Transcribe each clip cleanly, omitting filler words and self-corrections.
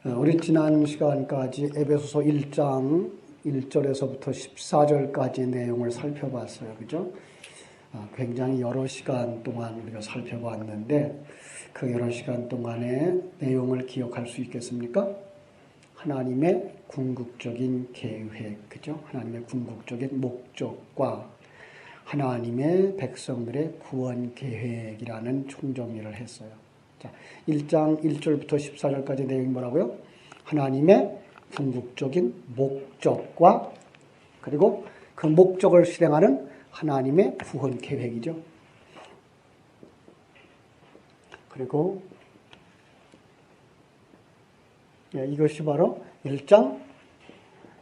우리 지난 시간까지 에베소서 1장 1절에서부터 14절까지 내용을 살펴봤어요. 그죠? 굉장히 여러 시간 동안 우리가 살펴봤는데 그 여러 시간 동안의 내용을 기억할 수 있겠습니까? 하나님의 궁극적인 계획, 그죠? 하나님의 궁극적인 목적과 하나님의 백성들의 구원 계획이라는 총정리를 했어요. 자, 1장 1절부터 14절까지 내용이 뭐라고요? 하나님의 궁극적인 목적과 그리고 그 목적을 실행하는 하나님의 구원 계획이죠. 그리고 이것이 바로 1장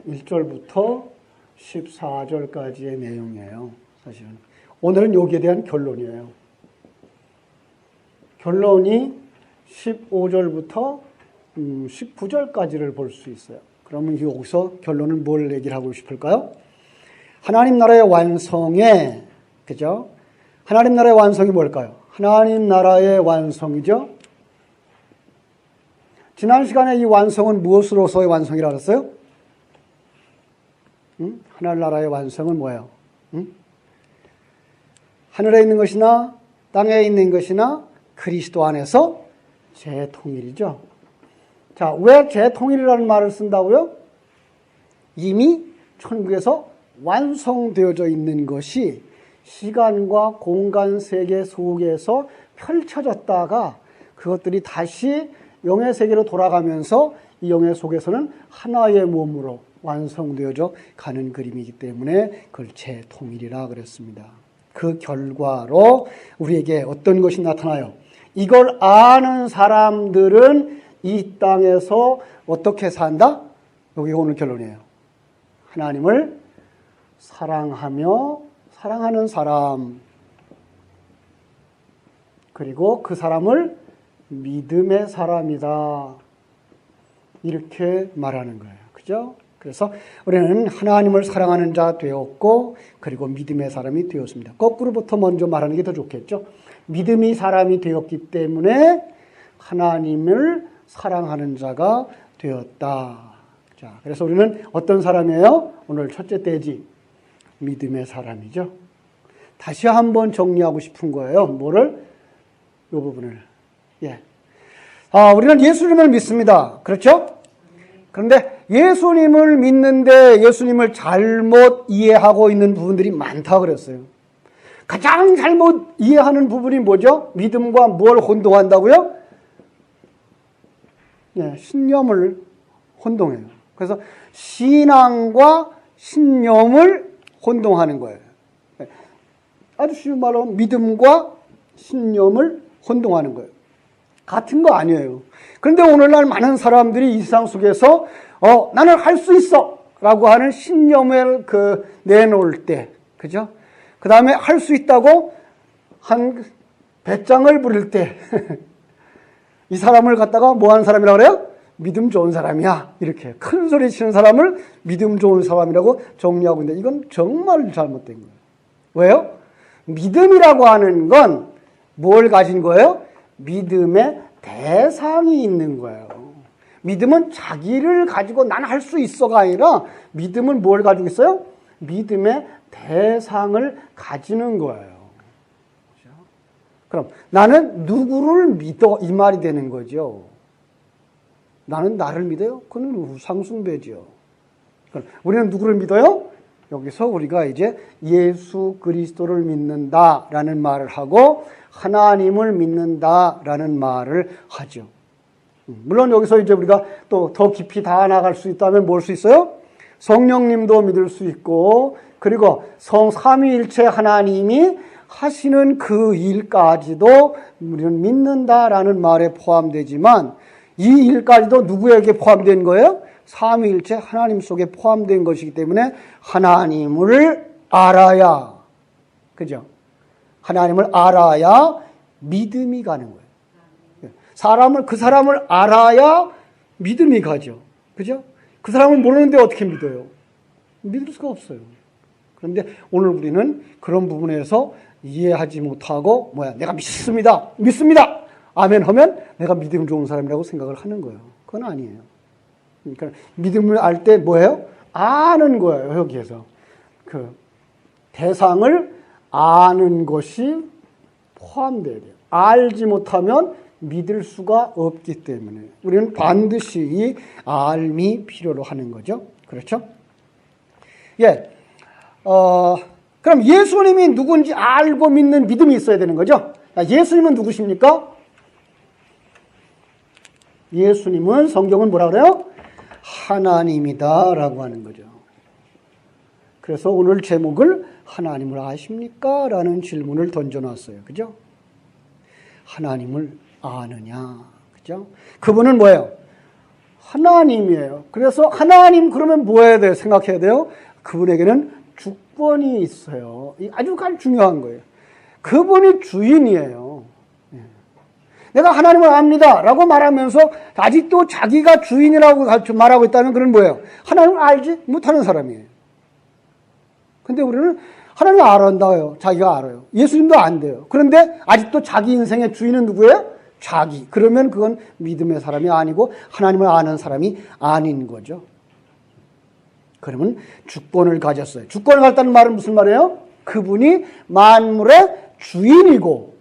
1절부터 14절까지의 내용이에요. 사실은 오늘은 여기에 대한 결론이에요. 결론이 15절부터 19절까지를 볼 수 있어요. 그러면 여기서 결론은 뭘 얘기를 하고 싶을까요? 하나님 나라의 완성에, 그죠? 하나님 나라의 완성이 뭘까요? 하나님 나라의 완성이죠? 지난 시간에 이 완성은 무엇으로서의 완성이라고 했어요? 하나님 나라의 완성은 뭐예요? 하늘에 있는 것이나 땅에 있는 것이나 그리스도 안에서 재통일이죠. 자, 왜 재통일이라는 말을 쓴다고요? 이미 천국에서 완성되어져 있는 것이 시간과 공간 세계 속에서 펼쳐졌다가 그것들이 다시 영의 세계로 돌아가면서 이 영의 속에서는 하나의 몸으로 완성되어져 가는 그림이기 때문에 그걸 재통일이라 그랬습니다. 그 결과로 우리에게 어떤 것이 나타나요? 이걸 아는 사람들은 이 땅에서 어떻게 산다? 여기가 오늘 결론이에요. 하나님을 사랑하며 사랑하는 사람, 그리고 그 사람을 믿음의 사람이다. 이렇게 말하는 거예요. 그죠? 그래서 우리는 하나님을 사랑하는 자 되었고 그리고 믿음의 사람이 되었습니다. 거꾸로부터 먼저 말하는 게 더 좋겠죠. 믿음이 사람이 되었기 때문에 하나님을 사랑하는 자가 되었다. 자, 그래서 우리는 어떤 사람이에요? 오늘 첫째 떼지 믿음의 사람이죠. 다시 한번 정리하고 싶은 거예요. 뭐를? 이 부분을. 우리는 예수님을 믿습니다. 그렇죠? 그런데 예수님을 믿는데 예수님을 잘못 이해하고 있는 부분들이 많다고 그랬어요. 가장 잘못 이해하는 부분이 뭐죠? 믿음과 뭘 혼동한다고요? 신념을 혼동해요. 그래서 신앙과 신념을 혼동하는 거예요. 아주 쉬운 말로 믿음과 신념을 혼동하는 거예요. 같은 거 아니에요. 그런데 오늘날 많은 사람들이 이 세상 속에서 나는 할 수 있어 라고 하는 신념을 내놓을 때, 그죠? 그 다음에 할 수 있다고 한 배짱을 부릴 때 이 사람을 갖다가 뭐 하는 사람이라고 그래요? 믿음 좋은 사람이야. 이렇게 큰 소리 치는 사람을 믿음 좋은 사람이라고 정리하고 있는데 이건 정말 잘못된 거예요. 왜요? 믿음이라고 하는 건 뭘 가진 거예요? 믿음의 대상이 있는 거예요. 믿음은 자기를 가지고 난 할 수 있어가 아니라 믿음은 뭘 가지고 있어요? 믿음의 대상을 가지는 거예요. 그럼 나는 누구를 믿어? 이 말이 되는 거죠. 나는 나를 믿어요? 그건 상숭배죠. 그럼 우리는 누구를 믿어요? 여기서 우리가 이제 예수 그리스도를 믿는다라는 말을 하고 하나님을 믿는다라는 말을 하죠. 물론 여기서 이제 우리가 또 더 깊이 다 나갈 수 있다면 뭘 수 있어요? 성령님도 믿을 수 있고 그리고 삼위일체 하나님이 하시는 그 일까지도 우리는 믿는다라는 말에 포함되지만 이 일까지도 누구에게 포함된 거예요? 삼위일체 하나님 속에 포함된 것이기 때문에 하나님을 알아야, 그죠? 하나님을 알아야 믿음이 가는 거예요. 그 사람을 알아야 믿음이 가죠. 그죠? 그 사람을 모르는데 어떻게 믿어요? 믿을 수가 없어요. 그런데 오늘 우리는 그런 부분에서 이해하지 못하고 내가 믿습니다. 아멘 하면 내가 믿음 좋은 사람이라고 생각을 하는 거예요. 그건 아니에요. 그러니까 믿음을 알 때 뭐예요? 아는 거예요. 여기에서 그 대상을 아는 것이 포함돼야 돼요. 알지 못하면 믿을 수가 없기 때문에 우리는 반드시 이 알미 필요로 하는 거죠. 그렇죠? 예. 그럼 예수님이 누군지 알고 믿는 믿음이 있어야 되는 거죠. 예수님은 누구십니까? 예수님은 성경은 뭐라 그래요? 하나님이다 라고 하는 거죠. 그래서 오늘 제목을 하나님을 아십니까? 라는 질문을 던져놨어요. 그죠? 하나님을 아느냐? 그죠? 그분은 뭐예요? 하나님이에요. 그래서 하나님 그러면 뭐 해야 돼요? 생각해야 돼요? 그분에게는 주권이 있어요. 아주 중요한 거예요. 그분이 주인이에요. 내가 하나님을 압니다 라고 말하면서 아직도 자기가 주인이라고 말하고 있다면 그건 뭐예요? 하나님을 알지 못하는 사람이에요. 근데 우리는 하나님을 알아요. 자기가 알아요. 예수님도 안 돼요. 그런데 아직도 자기 인생의 주인은 누구예요? 자기. 그러면 그건 믿음의 사람이 아니고 하나님을 아는 사람이 아닌 거죠. 그러면 주권을 가졌어요. 주권을 가졌다는 말은 무슨 말이에요? 그분이 만물의 주인이고,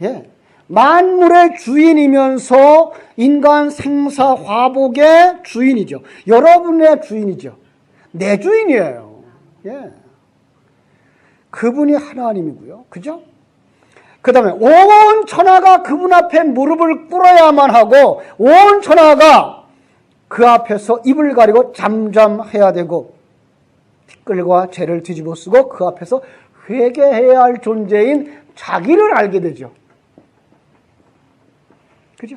예. 만물의 주인이면서 인간 생사 화복의 주인이죠. 여러분의 주인이죠. 내 주인이에요. 예. 그분이 하나님이고요. 그죠? 그 다음에 온 천하가 그분 앞에 무릎을 꿇어야만 하고 온 천하가 그 앞에서 입을 가리고 잠잠해야 되고 티끌과 죄를 뒤집어 쓰고 그 앞에서 회개해야 할 존재인 자기를 알게 되죠. 그죠?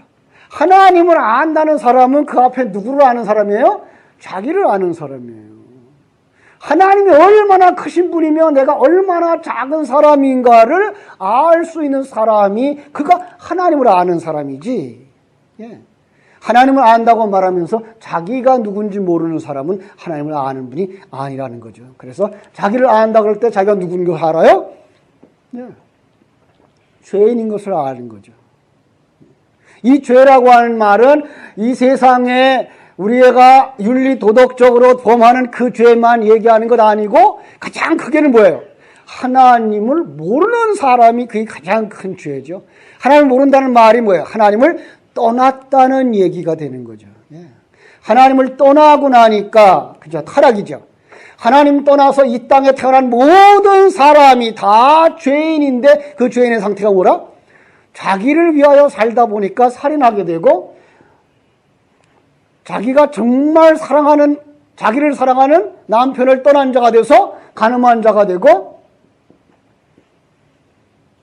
하나님을 안다는 사람은 그 앞에 누구를 아는 사람이에요? 자기를 아는 사람이에요. 하나님이 얼마나 크신 분이며 내가 얼마나 작은 사람인가를 알 수 있는 사람이 그가 하나님을 아는 사람이지. 예. 하나님을 안다고 말하면서 자기가 누군지 모르는 사람은 하나님을 아는 분이 아니라는 거죠. 그래서 자기를 안다 그럴 때 자기가 누군 걸 알아요? 예. 죄인인 것을 아는 거죠. 이 죄라고 하는 말은 이 세상에 우리가 윤리 도덕적으로 범하는 그 죄만 얘기하는 것 아니고 가장 크게는 뭐예요? 하나님을 모르는 사람이 그게 가장 큰 죄죠. 하나님을 모른다는 말이 뭐예요? 하나님을 떠났다는 얘기가 되는 거죠. 예. 하나님을 떠나고 나니까 그죠? 타락이죠. 하나님 떠나서 이 땅에 태어난 모든 사람이 다 죄인인데 그 죄인의 상태가 뭐라? 자기를 위하여 살다 보니까 살인하게 되고 자기가 정말 사랑하는 자기를 사랑하는 남편을 떠난 자가 돼서 간음한 자가 되고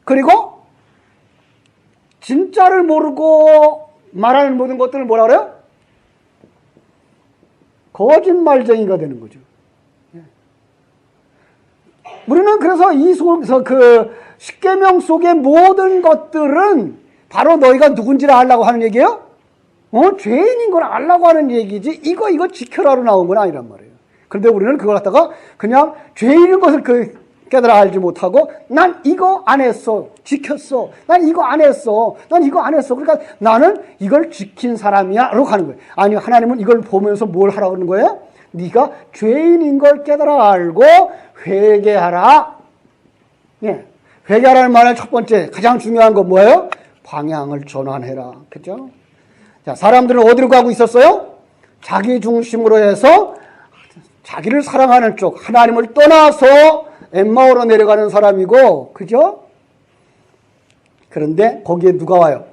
그리고 진짜를 모르고 말하는 모든 것들을 뭐라 그래요? 거짓말쟁이가 되는 거죠. 우리는 그래서 이 속에서 그 십계명 속의 모든 것들은 바로 너희가 누군지를 알라고 하는 얘기예요? 죄인인 걸 알라고 하는 얘기지 이거 지켜라로 나온 건 아니란 말이에요. 그런데 우리는 그걸 갖다가 그냥 죄인인 것을 깨달아 알지 못하고 난 이거 안 했어. 지켰어. 난 이거 안 했어. 난 이거 안 했어. 그러니까 나는 이걸 지킨 사람이야 라고 하는 거예요. 아니 하나님은 이걸 보면서 뭘 하라고 하는 거예요? 네가 죄인인 걸 깨달아 알고 회개하라. 예. 회개하라는 말의 첫 번째 가장 중요한 건 뭐예요? 방향을 전환해라. 그죠? 자, 사람들은 어디로 가고 있었어요? 자기 중심으로 해서 자기를 사랑하는 쪽, 하나님을 떠나서 엠마오로 내려가는 사람이고, 그죠? 그런데 거기에 누가 와요?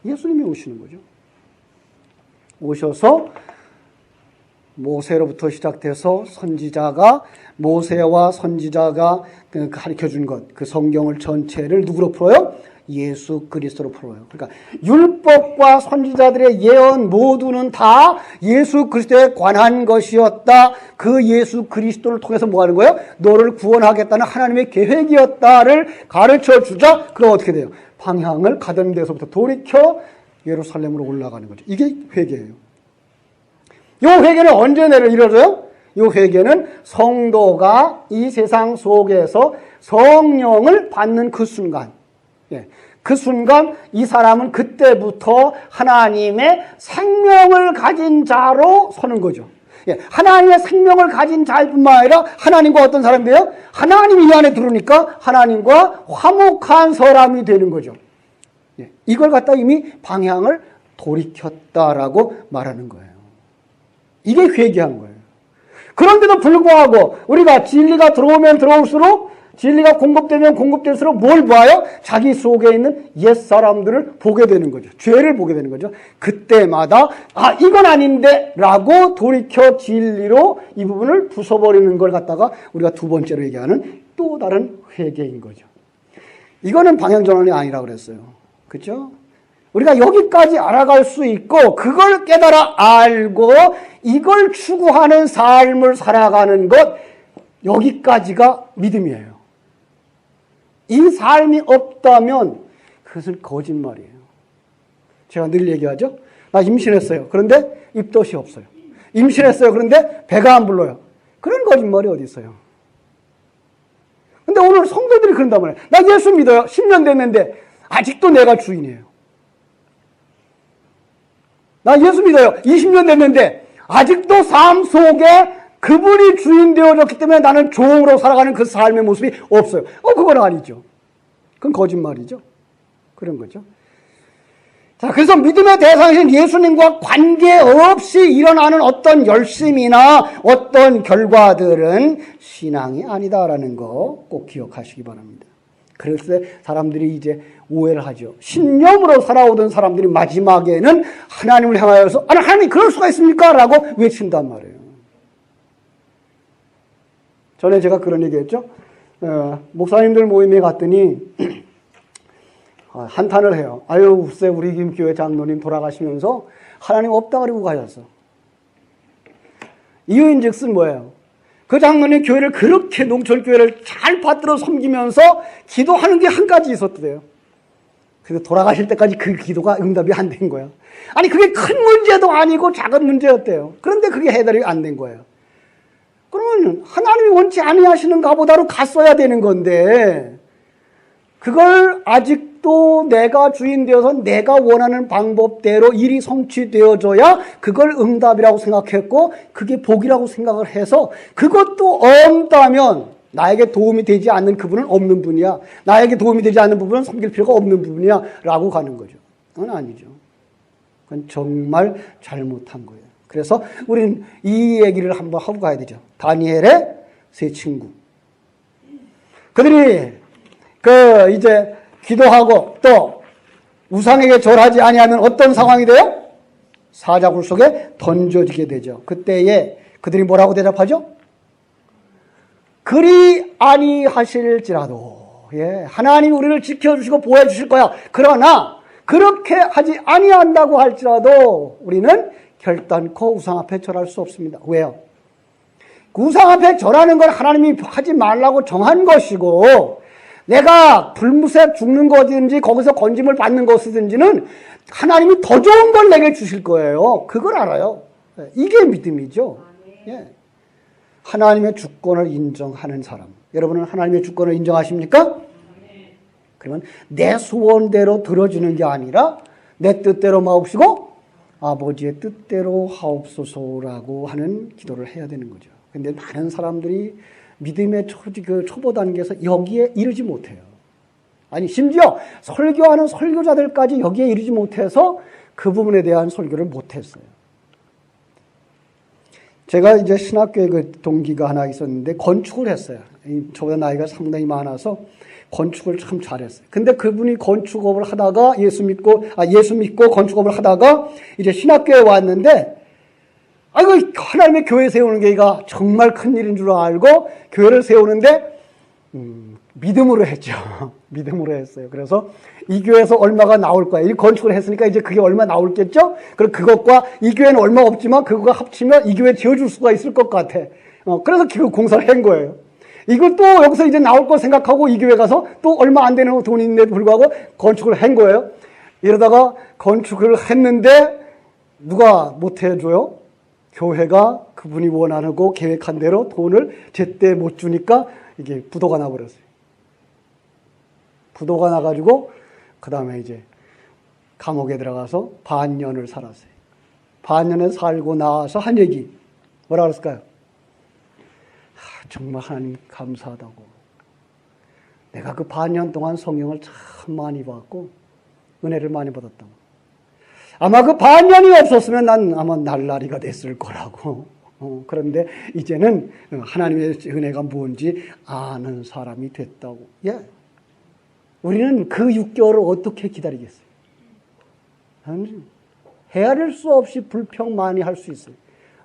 예수님이 오시는 거죠. 오셔서 모세로부터 시작돼서 모세와 선지자가 가르쳐준 것, 그 성경을 전체를 누구로 풀어요? 예수 그리스도로 풀어요. 그러니까 율법과 선지자들의 예언 모두는 다 예수 그리스도에 관한 것이었다. 그 예수 그리스도를 통해서 뭐 하는 거예요? 너를 구원하겠다는 하나님의 계획이었다를 가르쳐 주자. 그럼 어떻게 돼요? 방향을 가던 데서부터 돌이켜 예루살렘으로 올라가는 거죠. 이게 회개예요. 이 회개는 언제 이루어져요? 이 회개는 성도가 이 세상 속에서 성령을 받는 그 순간, 그 순간 이 사람은 그때부터 하나님의 생명을 가진 자로 서는 거죠. 예, 하나님의 생명을 가진 자뿐만 아니라 하나님과 어떤 사람이 돼요? 하나님이 이 안에 들어오니까 하나님과 화목한 사람이 되는 거죠. 예, 이걸 갖다 이미 방향을 돌이켰다라고 말하는 거예요. 이게 회개한 거예요. 그런데도 불구하고 우리가 진리가 들어오면 들어올수록 진리가 공급되면 공급될수록 뭘 봐요? 자기 속에 있는 옛사람들을 보게 되는 거죠. 죄를 보게 되는 거죠. 그때마다 이건 아닌데 라고 돌이켜 진리로 이 부분을 부숴버리는 걸 갖다가 우리가 두 번째로 얘기하는 또 다른 회개인 거죠. 이거는 방향전환이 아니라고 그랬어요. 그렇죠? 우리가 여기까지 알아갈 수 있고 그걸 깨달아 알고 이걸 추구하는 삶을 살아가는 것, 여기까지가 믿음이에요. 이 삶이 없다면 그것은 거짓말이에요. 제가 늘 얘기하죠. 나 임신했어요. 그런데 입덧이 없어요. 임신했어요. 그런데 배가 안 불러요. 그런 거짓말이 어디 있어요. 근데 오늘 성도들이 그런단 말이에요. 나 예수 믿어요. 10년 됐는데 아직도 내가 주인이에요. 나 예수 믿어요. 20년 됐는데 아직도 삶 속에 그분이 주인 되어졌기 때문에 나는 종으로 살아가는 그 삶의 모습이 없어요. 그건 아니죠. 그건 거짓말이죠. 그런 거죠. 자, 그래서 믿음의 대상이신 예수님과 관계없이 일어나는 어떤 열심이나 어떤 결과들은 신앙이 아니다라는 거 꼭 기억하시기 바랍니다. 그래서 사람들이 이제 오해를 하죠. 신념으로 살아오던 사람들이 마지막에는 하나님을 향하여서 하나님 그럴 수가 있습니까? 라고 외친단 말이에요. 전에 제가 그런 얘기했죠. 목사님들 모임에 갔더니 한탄을 해요. 글쎄 우리 김교회 장로님 돌아가시면서 하나님 없다 그러고 가셨어. 이유인즉슨 뭐예요? 그 장로님 교회를 그렇게 농촌교회를 잘 받들어 섬기면서 기도하는 게 한 가지 있었대요. 그래서 돌아가실 때까지 그 기도가 응답이 안 된 거예요. 그게 큰 문제도 아니고 작은 문제였대요. 그런데 그게 해결이 안 된 거예요. 그러면 하나님이 원치 아니하시는가 보다로 갔어야 되는 건데 그걸 아직도 내가 주인 되어서 내가 원하는 방법대로 일이 성취되어져야 그걸 응답이라고 생각했고 그게 복이라고 생각을 해서 그것도 없다면 나에게 도움이 되지 않는 그분은 없는 분이야. 나에게 도움이 되지 않는 부분은 섬길 필요가 없는 부분이야 라고 가는 거죠. 그건 아니죠. 그건 정말 잘못한 거예요. 그래서 우리는 이 얘기를 한번 하고 가야 되죠. 다니엘의 세 친구. 그들이 이제 기도하고 또 우상에게 절하지 아니하면 어떤 상황이 돼요? 사자굴 속에 던져지게 되죠. 그때에 그들이 뭐라고 대답하죠? 그리 아니하실지라도 하나님이 우리를 지켜주시고 보호해주실 거야. 그러나 그렇게 하지 아니한다고 할지라도 우리는 결단코 우상 앞에 절할 수 없습니다. 왜요? 우상 앞에 절하는 건 하나님이 하지 말라고 정한 것이고 내가 불무새 죽는 것이든지 거기서 건짐을 받는 것이든지는 하나님이 더 좋은 걸 내게 주실 거예요. 그걸 알아요. 이게 믿음이죠. 예. 하나님의 주권을 인정하는 사람. 여러분은 하나님의 주권을 인정하십니까? 그러면 내 소원대로 들어주는 게 아니라 내 뜻대로 마옵시고 아버지의 뜻대로 하옵소서라고 하는 기도를 해야 되는 거죠. 근데 많은 사람들이 믿음의 초보 단계에서 여기에 이르지 못해요. 심지어 설교하는 설교자들까지 여기에 이르지 못해서 그 부분에 대한 설교를 못했어요. 제가 이제 신학교에 동기가 하나 있었는데 건축을 했어요. 저보다 나이가 상당히 많아서 건축을 참 잘했어요. 근데 그분이 건축업을 하다가 예수 믿고 건축업을 하다가 이제 신학교에 왔는데 하나님의 교회 세우는 게 정말 큰 일인 줄 알고 교회를 세우는데 믿음으로 했죠. 믿음으로 했어요. 그래서 이 교회에서 얼마가 나올 거야. 이 건축을 했으니까 이제 그게 얼마 나올겠죠? 그럼 그것과 이 교회는 얼마 없지만 그거가 합치면 이 교회 지어줄 수가 있을 것 같아. 그래서 그 공사를 한 거예요. 이걸 또 여기서 이제 나올 거 생각하고 이 교회 가서 또 얼마 안 되는 돈이 있는데도 불구하고 건축을 한 거예요. 이러다가 건축을 했는데 누가 못 해줘요? 교회가 그분이 원하고 계획한 대로 돈을 제때 못 주니까 이게 부도가 나버렸어요. 부도가 나가지고 그 다음에 이제 감옥에 들어가서 반년을 살았어요. 반년을 살고 나와서 한 얘기. 뭐라 그랬을까요? 정말 하나님 감사하다고. 내가 그 반년 동안 성경을 참 많이 봤고 은혜를 많이 받았다고. 아마 그 반년이 없었으면 난 아마 날라리가 됐을 거라고. 그런데 이제는 하나님의 은혜가 뭔지 아는 사람이 됐다고. 예. 우리는 그 6개월을 어떻게 기다리겠어요? 헤아릴 수 없이 불평 많이 할 수 있어요.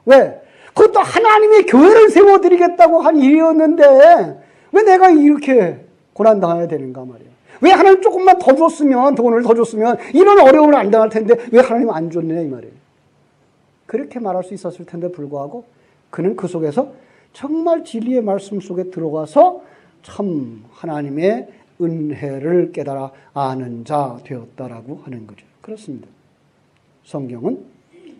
왜? 그것도 하나님의 교회를 세워드리겠다고 한 일이었는데 왜 내가 이렇게 고난당해야 되는가 말이에요. 왜 하나님 조금만 더 줬으면, 돈을 더 줬으면 이런 어려움을 안 당할 텐데 왜 하나님 안 줬느냐 이 말이에요. 그렇게 말할 수 있었을 텐데 불구하고 그는 그 속에서 정말 진리의 말씀 속에 들어가서 참 하나님의 은혜를 깨달아 아는 자 되었다라고 하는 거죠. 그렇습니다. 성경은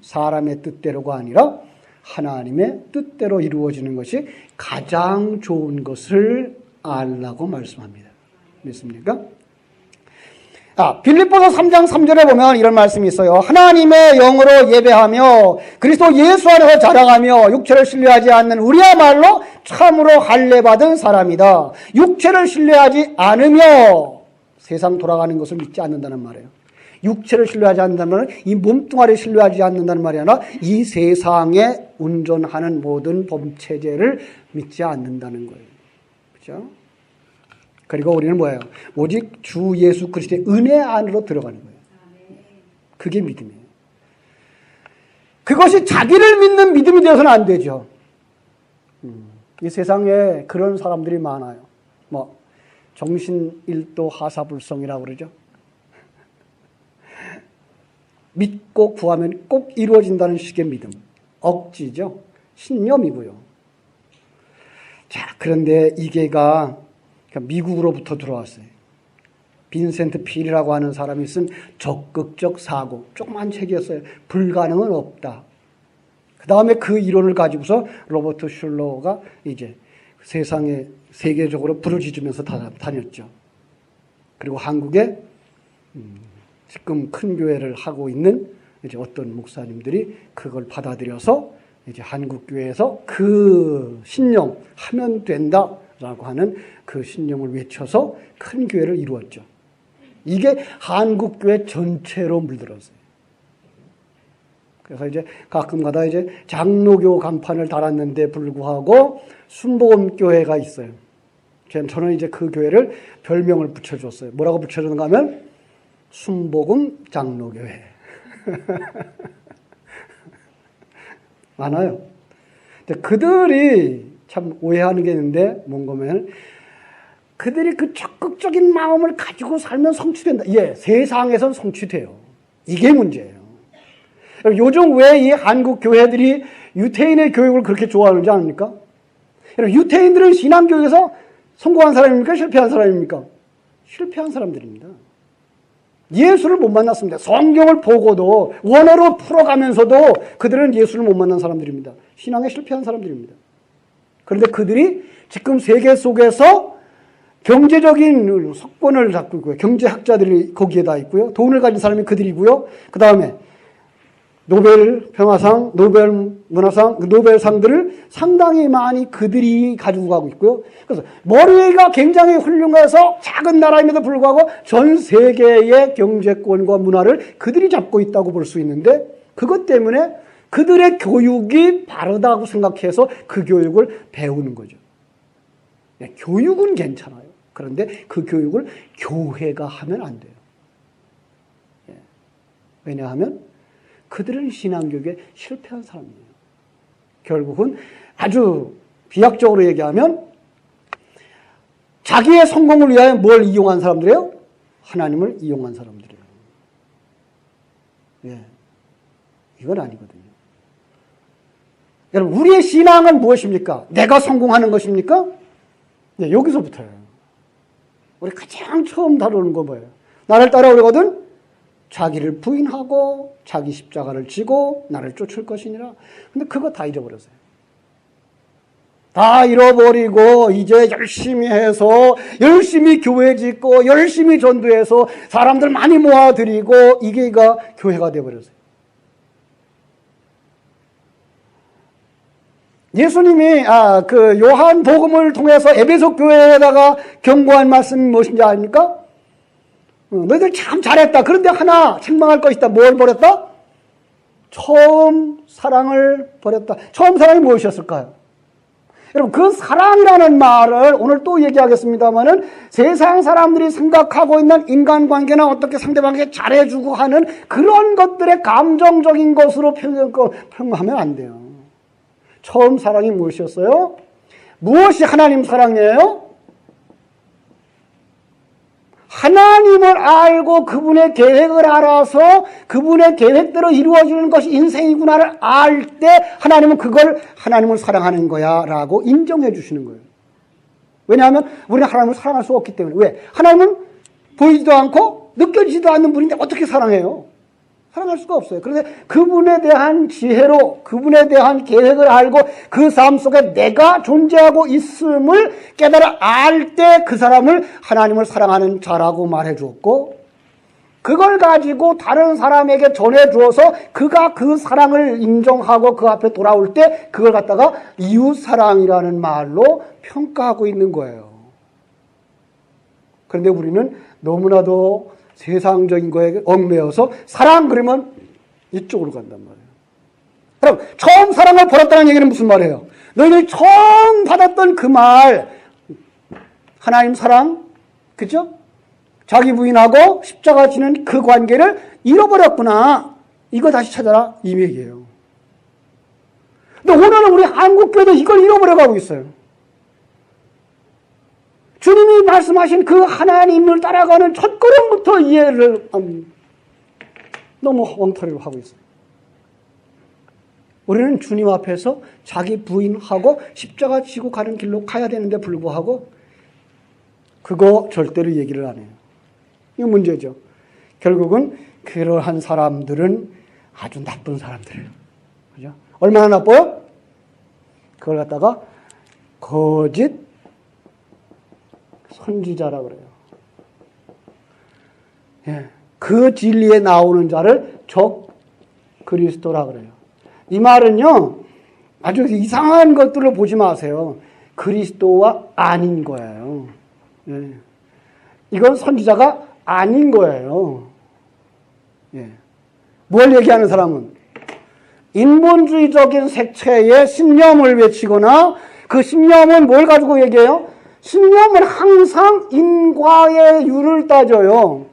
사람의 뜻대로가 아니라 하나님의 뜻대로 이루어지는 것이 가장 좋은 것을 알라고 말씀합니다. 믿습니까? 빌립보서 3장 3절에 보면 이런 말씀이 있어요. 하나님의 영으로 예배하며 그리스도 예수 안에서 자랑하며 육체를 신뢰하지 않는 우리야말로 참으로 할례받은 사람이다. 육체를 신뢰하지 않으며 세상 돌아가는 것을 믿지 않는다는 말이에요. 육체를 신뢰하지 않는다는 말은 이 몸뚱아리를 신뢰하지 않는다는 말이 아니라 이 세상에 운전하는 모든 법체제를 믿지 않는다는 거예요. 그렇죠? 그리고 우리는 뭐예요? 오직 주 예수 그리스도의 은혜 안으로 들어가는 거예요. 그게 믿음이에요. 그것이 자기를 믿는 믿음이 되어서는 안 되죠. 이 세상에 그런 사람들이 많아요. 정신 일도 하사불성이라고 그러죠. 믿고 구하면 꼭 이루어진다는 식의 믿음. 억지죠. 신념이고요. 자, 그런데 이게가 미국으로부터 들어왔어요. 빈센트 필이라고 하는 사람이 쓴 적극적 사고. 조그만 책이었어요. 불가능은 없다. 그 다음에 그 이론을 가지고서 로버트 슐러가 이제 세상에 세계적으로 부르짖으면서 다녔죠. 그리고 한국에 지금 큰 교회를 하고 있는 이제 어떤 목사님들이 그걸 받아들여서 이제 한국 교회에서 그 신념 하면 된다라고 하는 그 신념을 외쳐서 큰 교회를 이루었죠. 이게 한국 교회 전체로 물들었어요. 그래서 이제 가끔가다 이제 장로교 간판을 달았는데 불구하고 순복음 교회가 있어요. 저는 이제 그 교회를 별명을 붙여줬어요. 뭐라고 붙여줬는가 하면 순복음 장로교회. 많아요. 근데 그들이 참 오해하는 게 있는데 뭔가 하면 그들이 그 적극적인 마음을 가지고 살면 성취된다. 예, 세상에선 성취돼요. 이게 문제예요. 요즘 왜 이 한국 교회들이 유태인의 교육을 그렇게 좋아하는지 아닙니까? 유태인들은 신앙교육에서 성공한 사람입니까? 실패한 사람입니까? 실패한 사람들입니다. 예수를 못 만났습니다. 성경을 보고도 원어로 풀어가면서도 그들은 예수를 못 만난 사람들입니다. 신앙에 실패한 사람들입니다. 그런데 그들이 지금 세계 속에서 경제적인 석권을 잡고 있고요. 경제학자들이 거기에다 있고요. 돈을 가진 사람이 그들이고요. 그 다음에 노벨 평화상, 노벨 문화상, 노벨상들을 상당히 많이 그들이 가지고 가고 있고요. 그래서 머리가 굉장히 훌륭해서 작은 나라임에도 불구하고 전 세계의 경제권과 문화를 그들이 잡고 있다고 볼 수 있는데 그것 때문에 그들의 교육이 바르다고 생각해서 그 교육을 배우는 거죠. 네, 교육은 괜찮아요. 그런데 그 교육을 교회가 하면 안 돼요. 네. 왜냐하면 그들은 신앙교육에 실패한 사람이에요. 결국은 아주 비약적으로 얘기하면 자기의 성공을 위하여 뭘 이용한 사람들이에요? 하나님을 이용한 사람들이에요. 예, 이건 아니거든요. 여러분, 우리의 신앙은 무엇입니까? 내가 성공하는 것입니까? 네, 여기서부터예요. 우리 가장 처음 다루는 거 뭐예요? 나를 따라오려거든 자기를 부인하고 자기 십자가를 지고 나를 쫓을 것이니라. 근데 그거 다 잊어버렸어요. 다 잃어버리고 이제 열심히 해서 열심히 교회 짓고 열심히 전도해서 사람들 많이 모아드리고 이게가 교회가 되어버렸어요. 예수님이 그 요한 복음을 통해서 에베소 교회에다가 경고한 말씀이 무엇인지 아닙니까? 너희들 참 잘했다. 그런데 하나 책망할 것이다. 뭘 버렸다? 처음 사랑을 버렸다. 처음 사랑이 무엇이었을까요? 여러분, 그 사랑이라는 말을 오늘 또 얘기하겠습니다만은 세상 사람들이 생각하고 있는 인간관계나 어떻게 상대방에게 잘해주고 하는 그런 것들의 감정적인 것으로 평가하면 안 돼요. 처음 사랑이 무엇이었어요? 무엇이 하나님 사랑이에요? 하나님을 알고 그분의 계획을 알아서 그분의 계획대로 이루어지는 것이 인생이구나를 알 때 하나님은 그걸 하나님을 사랑하는 거야 라고 인정해 주시는 거예요. 왜냐하면 우리는 하나님을 사랑할 수 없기 때문에. 왜? 하나님은 보이지도 않고 느껴지지도 않는 분인데 어떻게 사랑해요? 사랑할 수가 없어요. 그런데 그분에 대한 지혜로 그분에 대한 계획을 알고 그 삶 속에 내가 존재하고 있음을 깨달아 알 때 그 사람을 하나님을 사랑하는 자라고 말해 주었고, 그걸 가지고 다른 사람에게 전해 주어서 그가 그 사랑을 인정하고 그 앞에 돌아올 때 그걸 갖다가 이웃사랑이라는 말로 평가하고 있는 거예요. 그런데 우리는 너무나도 세상적인 거에 얽매여서 사랑 그러면 이쪽으로 간단 말이에요. 그럼 처음 사랑을 버렸다는 얘기는 무슨 말이에요? 너희들이 처음 받았던 그 말, 하나님 사랑, 그죠? 자기 부인하고 십자가 지는 그 관계를 잃어버렸구나. 이거 다시 찾아라. 이 얘기예요. 근데 오늘은 우리 한국교회도 이걸 잃어버려가고 있어요. 주님이 말씀하신 그 하나님을 따라가는 첫걸음부터 이해를 너무 엉터리로 하고 있어요. 우리는 주님 앞에서 자기 부인하고 십자가 지고 가는 길로 가야 되는데 불구하고 그거 절대로 얘기를 안 해요. 이거 문제죠. 결국은 그러한 사람들은 아주 나쁜 사람들이에요. 그죠? 얼마나 나빠요? 그걸 갖다가 거짓 선지자라 그래요. 예, 그 진리에 나오는 자를 적 그리스도라 그래요. 이 말은요, 아주 이상한 것들을 보지 마세요. 그리스도와 아닌 거예요. 예. 이건 선지자가 아닌 거예요. 예. 뭘 얘기하는 사람은? 인본주의적인 색채의 신념을 외치거나 그 신념은 뭘 가지고 얘기해요? 신념은 항상 인과의 유를 따져요.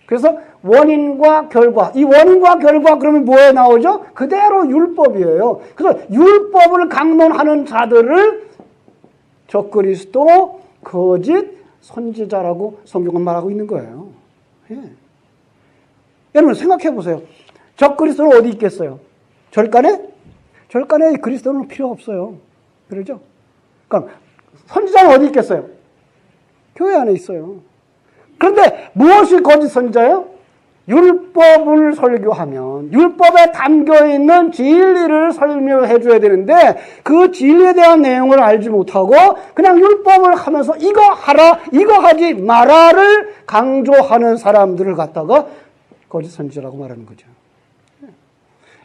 그래서 원인과 결과, 이 원인과 결과 그러면 뭐에 나오죠? 그대로 율법이에요. 그래서 율법을 강론하는 자들을 적그리스도, 거짓, 선지자라고 성경은 말하고 있는 거예요. 예. 여러분 생각해 보세요. 적그리스도는 어디 있겠어요? 절간에? 절간에 그리스도는 필요 없어요. 그러죠? 그럼 선지자는 어디 있겠어요? 교회 안에 있어요. 그런데 무엇이 거짓 선지자예요? 율법을 설교하면 율법에 담겨있는 진리를 설명해 줘야 되는데 그 진리에 대한 내용을 알지 못하고 그냥 율법을 하면서 이거 하라, 이거 하지 마라를 강조하는 사람들을 갖다가 거짓 선지자라고 말하는 거죠.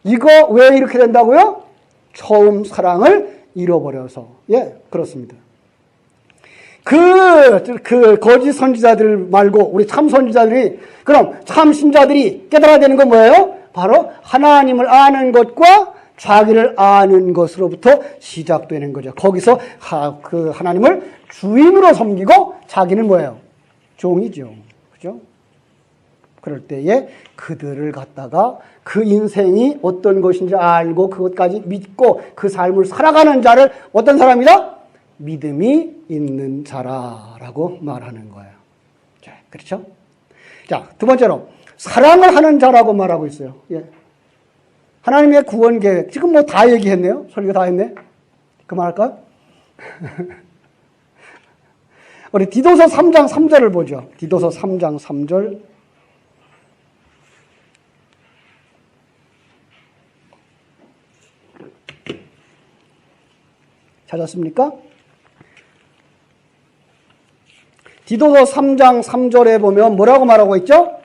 이거 왜 이렇게 된다고요? 처음 사랑을 잃어버려서. 예, 그렇습니다. 그 거짓 선지자들 말고 우리 참 선지자들이, 그럼 참 신자들이 깨달아야 되는 건 뭐예요? 바로 하나님을 아는 것과 자기를 아는 것으로부터 시작되는 거죠. 거기서 그 하나님을 주인으로 섬기고 자기는 뭐예요? 종이죠. 그죠? 그럴 때에 그들을 갖다가 그 인생이 어떤 것인지 알고 그것까지 믿고 그 삶을 살아가는 자를 어떤 사람이다? 믿음이 있는 자라라고 말하는 거예요. 자, 그렇죠? 자, 두 번째로 사랑을 하는 자라고 말하고 있어요. 예. 하나님의 구원 계획. 지금 뭐 다 얘기했네요. 설교 다 했네. 그만할까? 우리 디도서 3장 3절을 보죠. 디도서 3장 3절. 찾았습니까? 디도서 3장 3절에 보면 뭐라고 말하고 있죠?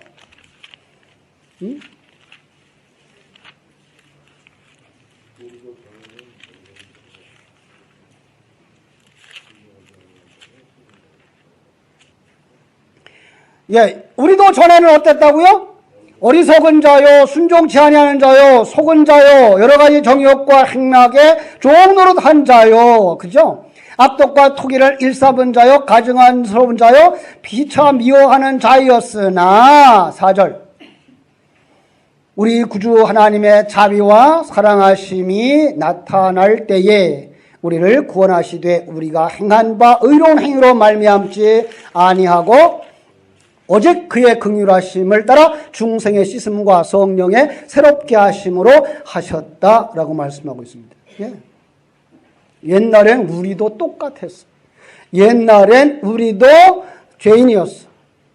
예, 우리도 전에는 어땠다고요? 어리석은 자요, 순종치 아니하는 자요, 속은 자요, 여러 가지 정욕과 행락에 종노릇한 자요, 그죠? 악독과 토기를 일삼은 자요, 가증한스러운 자요, 피차 미워하는 자였으나 4절 우리 구주 하나님의 자비와 사랑하심이 나타날 때에 우리를 구원하시되 우리가 행한 바 의로운 행위로 말미암지 아니하고 오직 그의 긍휼하심을 따라 중생의 씻음과 성령의 새롭게 하심으로 하셨다라고 말씀하고 있습니다. 예. 옛날엔 우리도 똑같았어. 옛날엔 우리도 죄인이었어.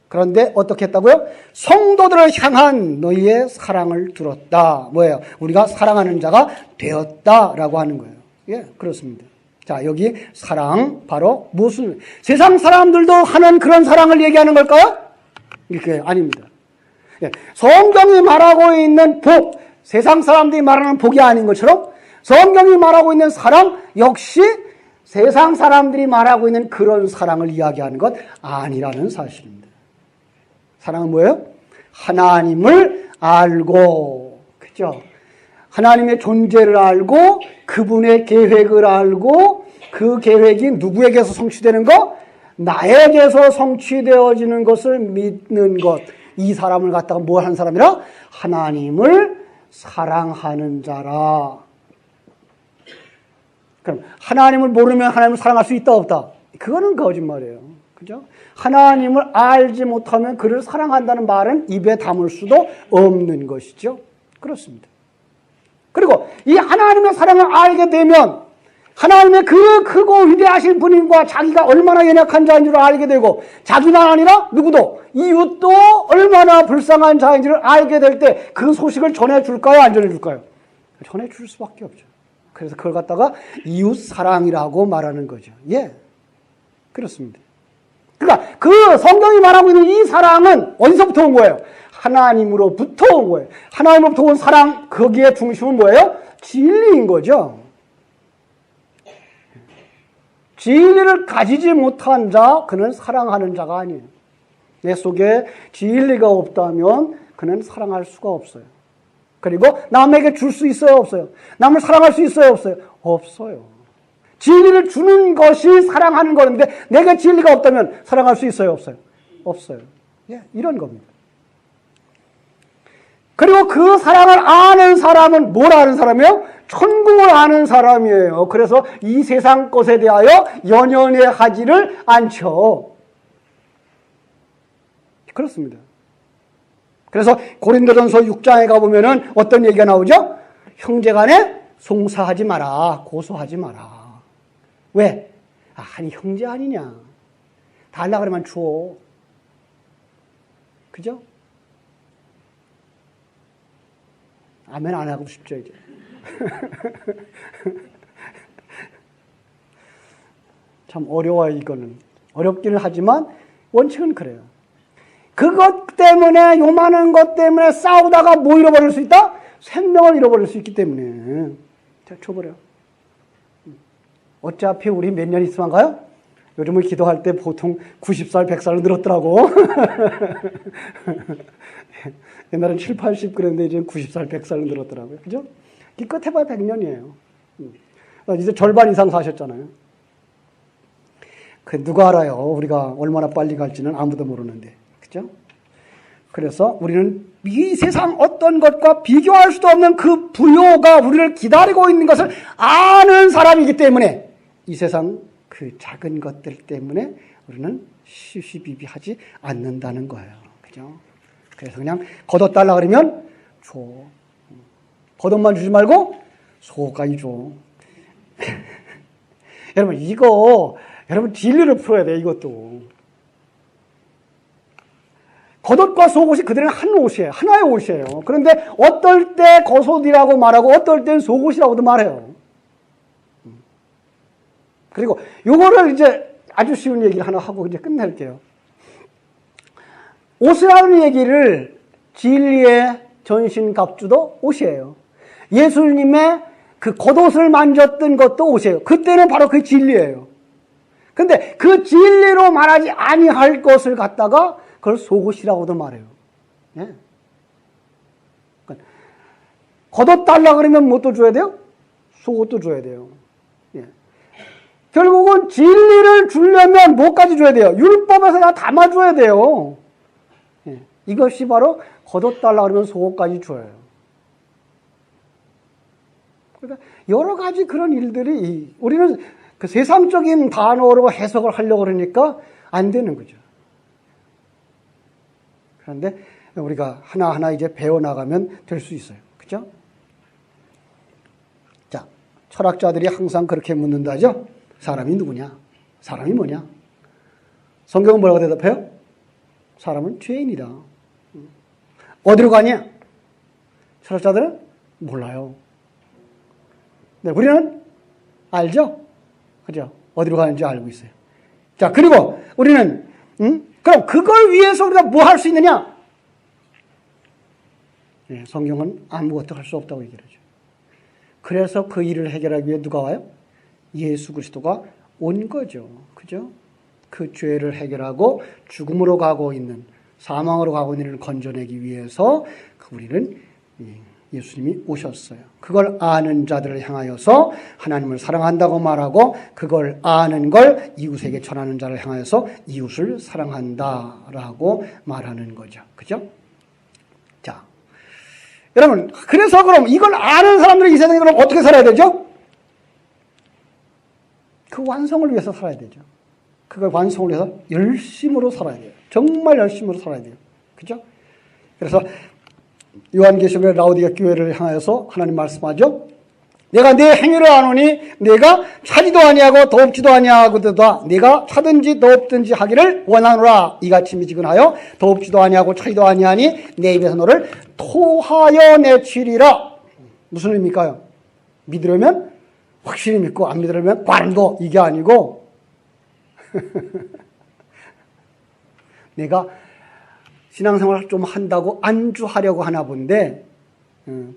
그런데 어떻게 했다고요? 성도들을 향한 너희의 사랑을 들었다. 뭐예요? 우리가 사랑하는 자가 되었다라고 하는 거예요. 예, 그렇습니다. 자, 여기 사랑 바로 무슨 세상 사람들도 하는 그런 사랑을 얘기하는 걸까요? 이렇게 아닙니다. 예, 성경이 말하고 있는 복, 세상 사람들이 말하는 복이 아닌 것처럼 성경이 말하고 있는 사랑 역시 세상 사람들이 말하고 있는 그런 사랑을 이야기하는 것 아니라는 사실입니다. 사랑은 뭐예요? 하나님을 알고, 그죠? 하나님의 존재를 알고 그분의 계획을 알고 그 계획이 누구에게서 성취되는 것? 나에게서 성취되어지는 것을 믿는 것. 이 사람을 갖다가 뭘 한 사람이라? 하나님을 사랑하는 자라. 그럼 하나님을 모르면 하나님을 사랑할 수 있다 없다? 그거는 거짓말이에요. 그죠? 하나님을 알지 못하면 그를 사랑한다는 말은 입에 담을 수도 없는 것이죠. 그렇습니다. 그리고 이 하나님의 사랑을 알게 되면 하나님의 그 크고 위대하신 분인과 자기가 얼마나 연약한 자인 줄 알게 되고 자기만 아니라 누구도 이웃도 얼마나 불쌍한 자인 줄 알게 될 때 그 소식을 전해줄까요? 안 전해줄까요? 전해줄 수밖에 없죠. 그래서 그걸 갖다가 이웃 사랑이라고 말하는 거죠. 예, 그렇습니다. 그러니까 그 성경이 말하고 있는 이 사랑은 어디서부터 온 거예요? 하나님으로부터 온 거예요. 하나님으로부터 온 사랑, 거기에 중심은 뭐예요? 진리인 거죠. 진리를 가지지 못한 자, 그는 사랑하는 자가 아니에요. 내 속에 진리가 없다면 그는 사랑할 수가 없어요. 그리고 남에게 줄 수 있어요, 없어요? 남을 사랑할 수 있어요, 없어요? 없어요. 진리를 주는 것이 사랑하는 거는데 내게 진리가 없다면 사랑할 수 있어요, 없어요? 없어요. 예, 이런 겁니다. 그리고 그 사랑을 아는 사람은 뭘 아는 사람이에요? 천국을 아는 사람이에요. 그래서 이 세상 것에 대하여 연연해 하지를 않죠. 그렇습니다. 그래서 고린도전서 6장에 가보면은 어떤 얘기가 나오죠? 형제간에 송사하지 마라. 고소하지 마라. 왜? 아니 형제 아니냐. 달라 그러면 줘. 그죠? 아멘 안 하고 싶죠 이제. 참 어려워요 이거는. 어렵기는 하지만 원칙은 그래요. 그것 때문에 요만한 것 때문에 싸우다가 뭐 잃어버릴 수 있다? 생명을 잃어버릴 수 있기 때문에. 자, 줘버려. 어차피 우리 몇 년 있으면 가요? 요즘은 기도할 때 보통 90살, 100살로 늘었더라고. 옛날엔 7, 80 그랬는데 이제 90살, 100살로 늘었더라고요. 그죠? 기껏 해봐야 100년이에요. 이제 절반 이상 사셨잖아요. 그 누가 알아요? 우리가 얼마나 빨리 갈지는 아무도 모르는데. 그죠? 그래서 우리는 이 세상 어떤 것과 비교할 수도 없는 그 부요가 우리를 기다리고 있는 것을 아는 사람이기 때문에 이 세상 그 작은 것들 때문에 우리는 시시비비하지 않는다는 거예요. 그죠? 그래서 그냥 겉옷달라 그러면 줘. 겉옷만 주지 말고 속까지 줘. 여러분 이거 여러분 진리를 풀어야 돼요. 이것도. 겉옷과 속옷이 그들은 한 옷이에요. 하나의 옷이에요. 그런데 어떨 때 겉옷이라고 말하고 어떨 땐 속옷이라고도 말해요. 그리고 요거를 이제 아주 쉬운 얘기를 하나 하고 이제 끝낼게요. 옷이라는 얘기를 진리의 전신갑주도 옷이에요. 예수님의 그 겉옷을 만졌던 것도 옷이에요. 그때는 바로 그 진리예요. 근데 그 진리로 말하지 아니할 것을 갖다가 그걸 속옷이라고도 말해요. 예. 겉옷 달라 그러면 뭣도 줘야 돼요? 속옷도 줘야 돼요. 예. 결국은 진리를 주려면 뭐까지 줘야 돼요? 율법에서 다 담아줘야 돼요. 예. 이것이 바로 겉옷 달라 그러면 속옷까지 줘요. 그러니까 여러 가지 그런 일들이 우리는 그 세상적인 단어로 해석을 하려고 그러니까 안 되는 거죠. 그런데 우리가 하나하나 이제 배워나가면 될 수 있어요. 그죠? 자, 철학자들이 항상 그렇게 묻는다죠? 사람이 누구냐? 사람이 뭐냐? 성경은 뭐라고 대답해요? 사람은 죄인이다. 어디로 가냐? 철학자들은 몰라요. 네, 우리는 알죠? 그죠? 어디로 가는지 알고 있어요. 자, 그리고 우리는, 그럼 그걸 위해서 우리가 뭐 할 수 있느냐? 네, 성경은 아무것도 할 수 없다고 얘기를 하죠. 그래서 그 일을 해결하기 위해 누가 와요? 예수 그리스도가 온 거죠. 그죠? 그 죄를 해결하고 죽음으로 가고 있는, 사망으로 가고 있는 일을 건져내기 위해서 우리는 예수님이 오셨어요. 그걸 아는 자들을 향하여서 하나님을 사랑한다고 말하고 그걸 아는 걸 이웃에게 전하는 자를 향하여서 이웃을 사랑한다라고 말하는 거죠. 그죠? 자, 여러분, 그래서 그럼 이걸 아는 사람들이 이 세상에 그럼 어떻게 살아야 되죠? 그 완성을 위해서 살아야 되죠. 그걸 완성을 위해서 열심으로 살아야 돼요. 정말 열심으로 살아야 돼요. 그죠? 그래서 요한계시록의 라오디게 교회를 향하여서 하나님 말씀하죠. 내가 내 행위를 아노니 내가 차지도 아니하고 더없지도 아니하거든 내가 차든지 더없든지 하기를 원하노라. 이같이 미지근하여 더없지도 아니하고 차지도 아니하니 내 입에서 너를 토하여 내치리라. 무슨 의미일까요? 믿으려면 확실히 믿고 안 믿으려면 관도 이게 아니고 내가 신앙생활을 좀 한다고 안주하려고 하나 본데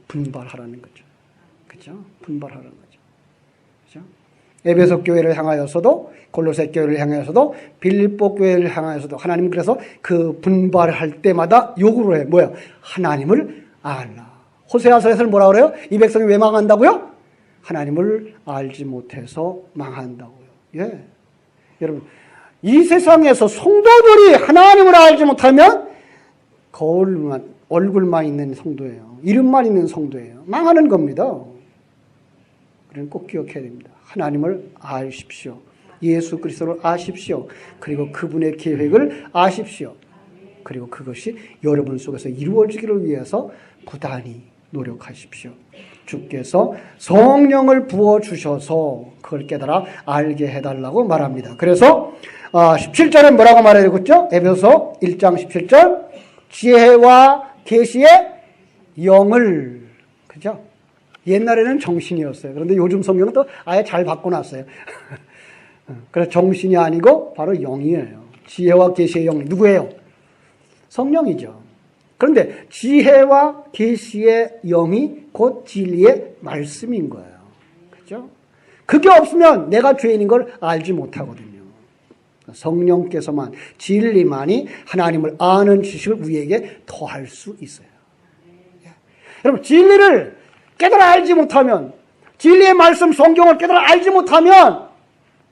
분발하라는 거죠. 그렇죠? 분발하라는 거죠. 그렇죠? 에베소 교회를 향하여서도 골로새 교회를 향하여서도 빌립보 교회를 향하여서도 하나님 그래서 그 분발할 때마다 요구를 해. 뭐야? 하나님을 알라. 호세아서에서는 뭐라 그래요? 이 백성이 왜 망한다고요? 하나님을 알지 못해서 망한다고요. 예. 여러분, 이 세상에서 성도들이 하나님을 알지 못하면 거울만, 얼굴만 있는 성도예요. 이름만 있는 성도예요. 망하는 겁니다. 그러니 꼭 기억해야 됩니다. 하나님을 아십시오. 예수 그리스도를 아십시오. 그리고 그분의 계획을 아십시오. 그리고 그것이 여러분 속에서 이루어지기를 위해서 부단히 노력하십시오. 주께서 성령을 부어주셔서 그걸 깨달아 알게 해달라고 말합니다. 그래서 17절에 뭐라고 말해야 되겠죠? 에베소 1장 17절 지혜와 계시의 영을, 그죠? 옛날에는 정신이었어요. 그런데 요즘 성경은 또 아예 잘 바꿔놨어요. 그래서 정신이 아니고 바로 영이에요. 지혜와 계시의 영 누구예요? 성령이죠. 그런데 지혜와 계시의 영이 곧 진리의 말씀인 거예요. 그죠? 그게 없으면 내가 죄인인 걸 알지 못하거든요. 성령께서만, 진리만이 하나님을 아는 지식을 우리에게 더할 수 있어요. 여러분, 진리를 깨달아 알지 못하면, 진리의 말씀 성경을 깨달아 알지 못하면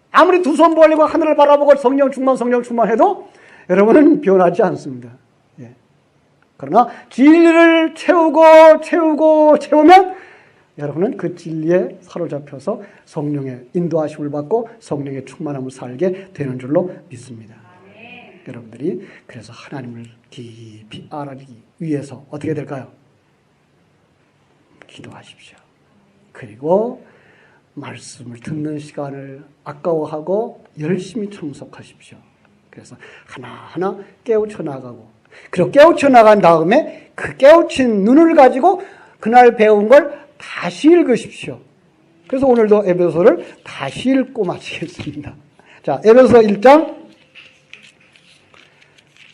아무리 두 손 벌리고 하늘을 바라보고 성령 충만 해도 여러분은 변하지 않습니다. 그러나 진리를 채우면 여러분은 그 진리에 사로잡혀서 성령의 인도하심을 받고 성령의 충만함을 살게 되는 줄로 믿습니다. 여러분들이 그래서 하나님을 깊이 알아가기 위해서 어떻게 될까요? 기도하십시오. 그리고 말씀을 듣는 시간을 아까워하고 열심히 참석하십시오. 그래서 하나하나 깨우쳐 나가고, 그리고 깨우쳐 나간 다음에 그 깨우친 눈을 가지고 그날 배운 걸 다시 읽으십시오. 그래서 오늘도 에베소를 다시 읽고 마치겠습니다. 자, 에베소 1장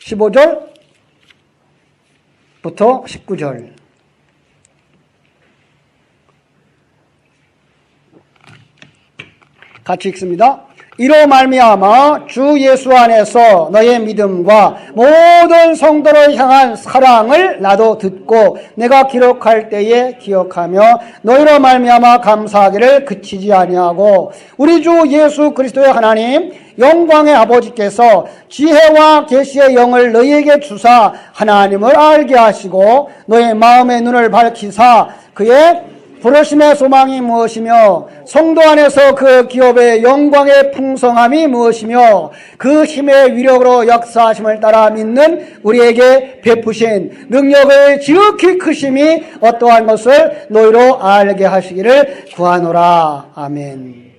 15절부터 19절. 같이 읽습니다. 이로 말미암아 주 예수 안에서 너의 믿음과 모든 성도를 향한 사랑을 나도 듣고 내가 기록할 때에 기억하며 너희로 말미암아 감사하기를 그치지 아니하고 우리 주 예수 그리스도의 하나님 영광의 아버지께서 지혜와 계시의 영을 너희에게 주사 하나님을 알게 하시고 너의 마음의 눈을 밝히사 그의 부르심의 소망이 무엇이며 성도 안에서 그 기업의 영광의 풍성함이 무엇이며 그 힘의 위력으로 역사하심을 따라 믿는 우리에게 베푸신 능력의 지극히 크심이 어떠한 것을 너희로 알게 하시기를 구하노라. 아멘.